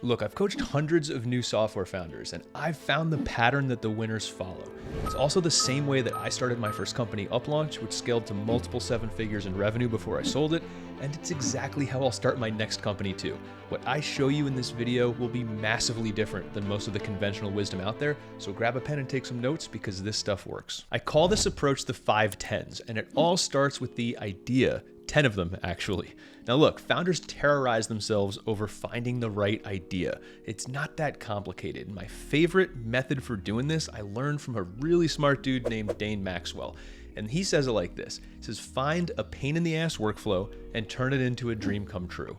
Look, I've coached hundreds of new software founders, and I've found the pattern that the winners follow. It's also the same way that I started my first company, UpLaunch, which scaled to multiple 7 figures in revenue before I sold it, and it's exactly how I'll start my next company too. What I show you in this video will be massively different than most of the conventional wisdom out there, so grab a pen and take some notes because this stuff works. I call this approach the 5 10s, and it all starts with the idea, 10 of them actually. Now look, founders terrorize themselves over finding the right idea. It's not that complicated. My favorite method for doing this, I learned from a really smart dude named Dane Maxwell. And he says it like this. He says, find a pain in the ass workflow and turn it into a dream come true.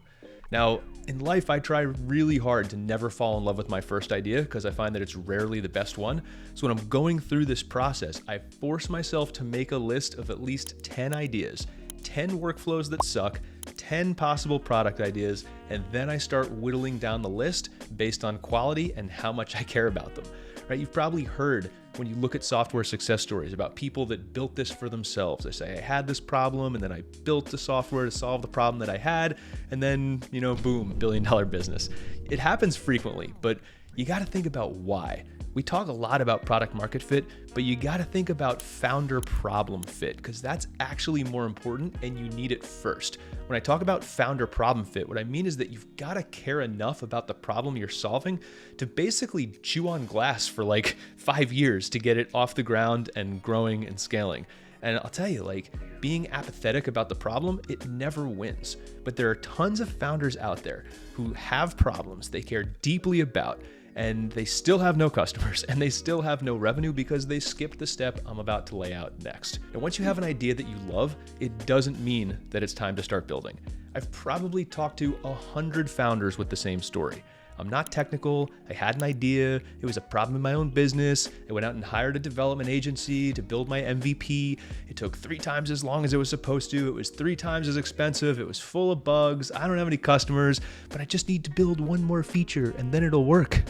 Now, in life, I try really hard to never fall in love with my first idea because I find that it's rarely the best one. So when I'm going through this process, I force myself to make a list of at least 10 ideas, 10 workflows that suck, 10 possible product ideas, and then I start whittling down the list based on quality and how much I care about them. Right? You've probably heard when you look at software success stories about people that built this for themselves. They say, I had this problem and then I built the software to solve the problem that I had, and then, boom, $1 billion business. It happens frequently, but you got to think about why. We talk a lot about product market fit, but you got to think about founder problem fit because that's actually more important and you need it first. When I talk about founder problem fit, what I mean is that you've got to care enough about the problem you're solving to basically chew on glass for like 5 years to get it off the ground and growing and scaling. And I'll tell you, being apathetic about the problem, it never wins. But there are tons of founders out there who have problems they care deeply about, and they still have no customers and they still have no revenue because they skipped the step I'm about to lay out next. And once you have an idea that you love, it doesn't mean that it's time to start building. I've probably talked to 100 founders with the same story. I'm not technical, I had an idea, it was a problem in my own business, I went out and hired a development agency to build my MVP, it took 3 times as long as it was supposed to, it was 3 times as expensive, it was full of bugs, I don't have any customers, but I just need to build one more feature and then it'll work.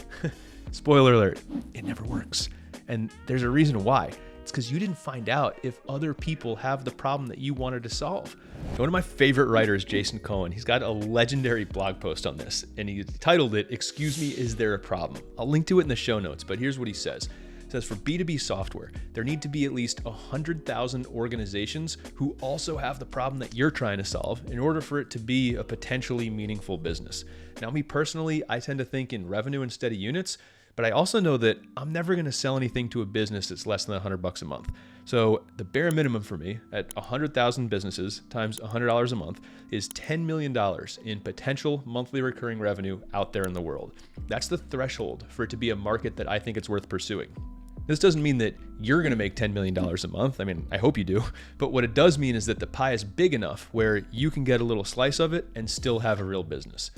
Spoiler alert, it never works. And there's a reason why. It's because you didn't find out if other people have the problem that you wanted to solve. One of my favorite writers, Jason Cohen, he's got a legendary blog post on this, and he titled it, Excuse Me, Is There a Problem? I'll link to it in the show notes, but here's what he says. It says, for B2B software, there need to be at least 100,000 organizations who also have the problem that you're trying to solve in order for it to be a potentially meaningful business. Now, me personally, I tend to think in revenue instead of units, but I also know that I'm never going to sell anything to a business that's less than $100 a month. So the bare minimum for me at 100,000 businesses times $100 a month is $10 million in potential monthly recurring revenue out there in the world. That's the threshold for it to be a market that I think it's worth pursuing. This doesn't mean that you're going to make $10 million a month. I mean, I hope you do. But what it does mean is that the pie is big enough where you can get a little slice of it and still have a real business.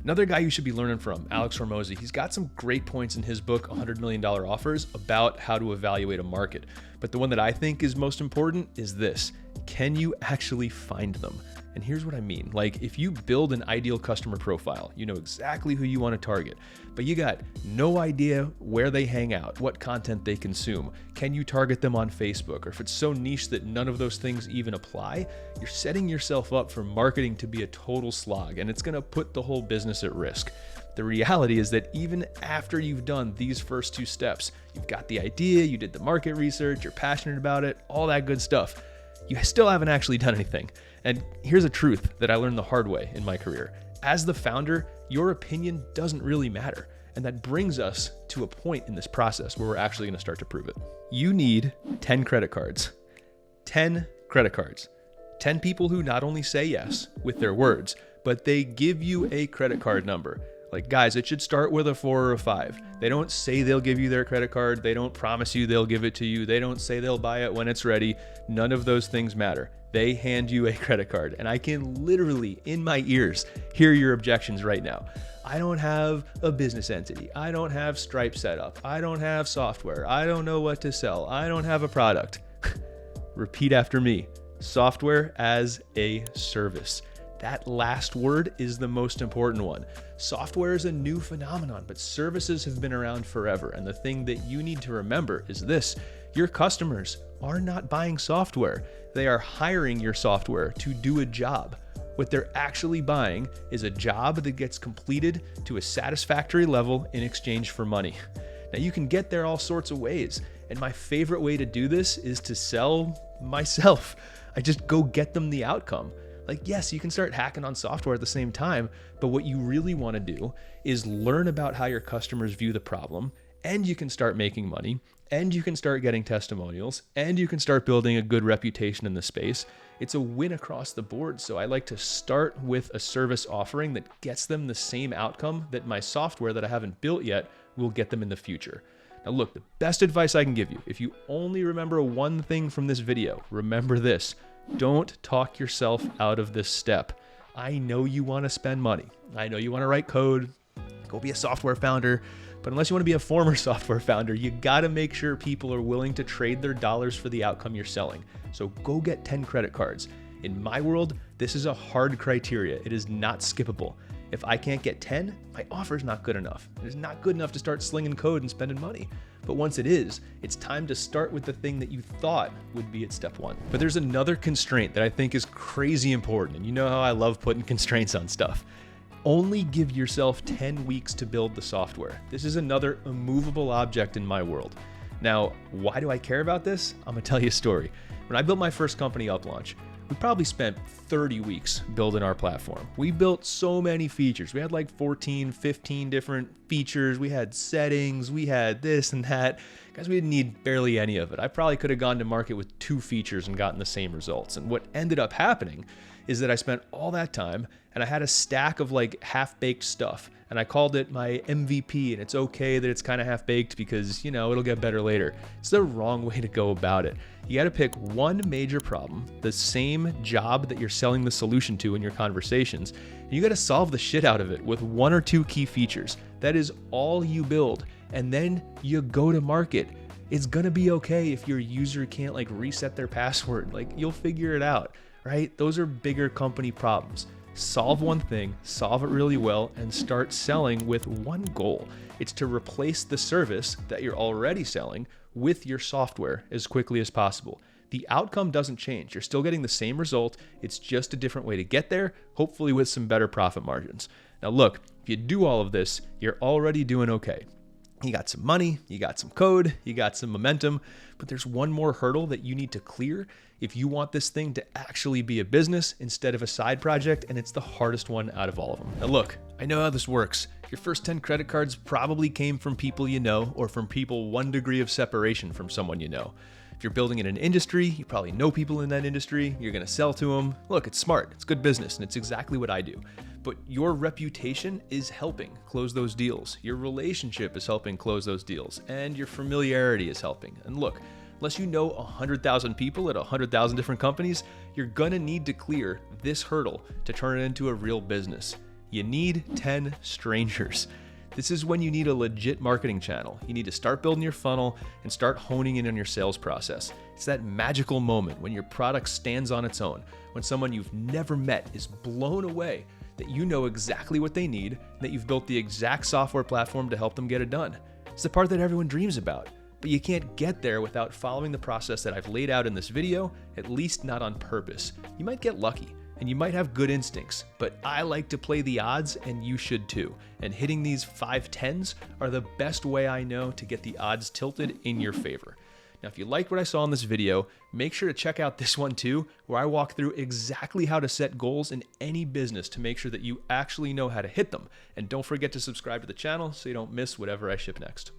Another guy you should be learning from, Alex Hormozi, he's got some great points in his book, $100 Million Offers, about how to evaluate a market. But the one that I think is most important is this: can you actually find them? And here's what I mean. If you build an ideal customer profile, you know exactly who you want to target, but you got no idea where they hang out, what content they consume. Can you target them on Facebook? Or if it's so niche that none of those things even apply, you're setting yourself up for marketing to be a total slog, and it's going to put the whole business at risk. The reality is that even after you've done these first 2 steps, you've got the idea, you did the market research, you're passionate about it, all that good stuff, you still haven't actually done anything. And here's a truth that I learned the hard way in my career. As the founder, your opinion doesn't really matter. And that brings us to a point in this process where we're actually going to start to prove it. You need 10 credit cards. 10 credit cards. 10 people who not only say yes with their words, but they give you a credit card number. Guys, it should start with a 4 or a 5. They don't say they'll give you their credit card. They don't promise you they'll give it to you. They don't say they'll buy it when it's ready. None of those things matter. They hand you a credit card, and I can literally, in my ears, hear your objections right now. I don't have a business entity. I don't have Stripe set up. I don't have software. I don't know what to sell. I don't have a product. Repeat after me. Software as a service. That last word is the most important one. Software is a new phenomenon, but services have been around forever. And the thing that you need to remember is this: your customers are not buying software. They are hiring your software to do a job. What they're actually buying is a job that gets completed to a satisfactory level in exchange for money. Now, you can get there all sorts of ways, and my favorite way to do this is to sell myself. I just go get them the outcome. Like, yes, you can start hacking on software at the same time, but what you really want to do is learn about how your customers view the problem, and you can start making money, and you can start getting testimonials, and you can start building a good reputation in the space. It's a win across the board. So I like to start with a service offering that gets them the same outcome that my software that I haven't built yet will get them in the future. Now look, the best advice I can give you, if you only remember one thing from this video, remember this: don't talk yourself out of this step. I know you want to spend money. I know you want to write code, go be a software founder, but unless you want to be a former software founder, you got to make sure people are willing to trade their dollars for the outcome you're selling. So go get 10 credit cards. In my world, this is a hard criteria. It is not skippable. If I can't get 10, my offer's not good enough. It is not good enough to start slinging code and spending money. But once it is, it's time to start with the thing that you thought would be at step one. But there's another constraint that I think is crazy important. And you know how I love putting constraints on stuff. Only give yourself 10 weeks to build the software. This is another immovable object in my world. Now, why do I care about this? I'm gonna tell you a story. When I built my first company, UpLaunch, we probably spent 30 weeks building our platform. We built so many features. We had like 14, 15 different features. We had settings, we had this and that. Guys, we didn't need barely any of it. I probably could have gone to market with 2 features and gotten the same results. And what ended up happening is that I spent all that time and I had a stack of like half-baked stuff, and I called it my MVP, and it's okay that it's kind of half-baked because, you know, it'll get better later. It's the wrong way to go about it. You got to pick one major problem, the same job that you're selling the solution to in your conversations, and you got to solve the shit out of it with 1 or 2 key features. That is all you build, and then you go to market. It's gonna be okay if your user can't like reset their password. Like, you'll figure it out, right? Those are bigger company problems. Solve one thing, solve it really well, and start selling with one goal. It's to replace the service that you're already selling with your software as quickly as possible. The outcome doesn't change. You're still getting the same result. It's just a different way to get there, hopefully with some better profit margins. Now look, if you do all of this, you're already doing okay. You got some money, you got some code, you got some momentum, but there's one more hurdle that you need to clear if you want this thing to actually be a business instead of a side project, and it's the hardest one out of all of them. Now look, I know how this works. Your first 10 credit cards probably came from people you know, or from people 1 degree of separation from someone you know. If you're building in an industry, you probably know people in that industry, you're gonna sell to them. Look, it's smart, it's good business, and it's exactly what I do. But your reputation is helping close those deals. Your relationship is helping close those deals, and your familiarity is helping. And look, unless you know 100,000 people at 100,000 different companies, you're gonna need to clear this hurdle to turn it into a real business. You need 10 strangers. This is when you need a legit marketing channel. You need to start building your funnel and start honing in on your sales process. It's that magical moment when your product stands on its own, when someone you've never met is blown away that you know exactly what they need, that you've built the exact software platform to help them get it done. It's the part that everyone dreams about, but you can't get there without following the process that I've laid out in this video, at least not on purpose. You might get lucky, and you might have good instincts, but I like to play the odds, and you should too. And hitting these 5-10s are the best way I know to get the odds tilted in your favor. Now, if you liked what I saw in this video, make sure to check out this one too, where I walk through exactly how to set goals in any business to make sure that you actually know how to hit them. And don't forget to subscribe to the channel so you don't miss whatever I ship next.